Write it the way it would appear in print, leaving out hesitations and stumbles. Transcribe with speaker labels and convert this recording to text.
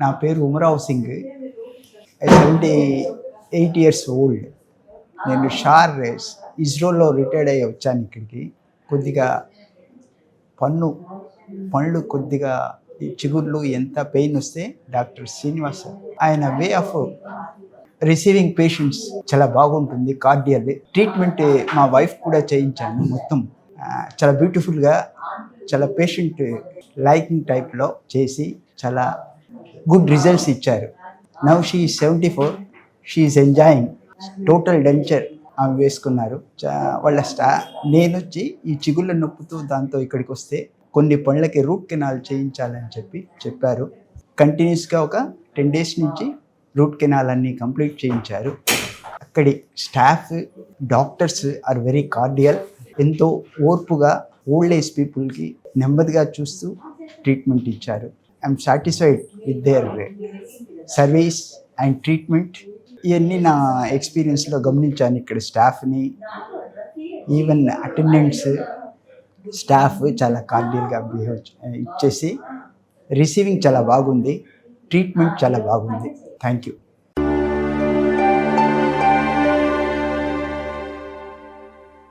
Speaker 1: నా పేరు ఉమరావ్ Singh. 78 years old. నేను ఇస్రోలో రిటైర్డ్ అయ్యి వచ్చాను ఇక్కడికి. కొద్దిగా పళ్ళు కొద్దిగా ఈ చిగుర్లు ఎంత పెయిన్ వస్తే డాక్టర్ శ్రీనివాస్ ఆయన వే ఆఫ్ రిసీవింగ్ పేషెంట్స్ చాలా బాగుంటుంది. కార్డియల్ ట్రీట్మెంట్ మా వైఫ్ కూడా చేయించాను. మొత్తం చాలా బ్యూటిఫుల్గా, చాలా పేషెంట్ లైకింగ్ టైప్లో చేసి చాలా గుడ్ రిజల్ట్స్ ఇచ్చారు. Now she 74. She is enjoying. Total denture ఆమె వేసుకున్నారు. వాళ్ళ నేను వచ్చి ఈ చిగుళ్ళ నొప్పుతో దాంతో ఇక్కడికి వస్తే కొన్ని పళ్ళకి రూట్ కెనాల్ చేయించాలని చెప్పారు. కంటిన్యూస్గా ఒక 10 days నుంచి రూట్ కెనాల్ అన్నీ కంప్లీట్ చేయించారు. అక్కడి staff, doctors are very cordial. ఎంతో ఓర్పుగా ఓల్డ్ ఏజ్ పీపుల్కి నెమ్మదిగా చూస్తూ ట్రీట్మెంట్ ఇచ్చారు. I'm satisfied with their service and treatment. ఇవన్నీ నా ఎక్స్పీరియన్స్లో గమనించాను. ఇక్కడ స్టాఫ్ని, ఈవెన్ అటెండెంట్స్, స్టాఫ్ చాలా కార్డియల్గా బిహేవ్ ఇచ్చేసి రిసీవింగ్ చాలా బాగుంది. ట్రీట్మెంట్ చాలా బాగుంది. Thank you.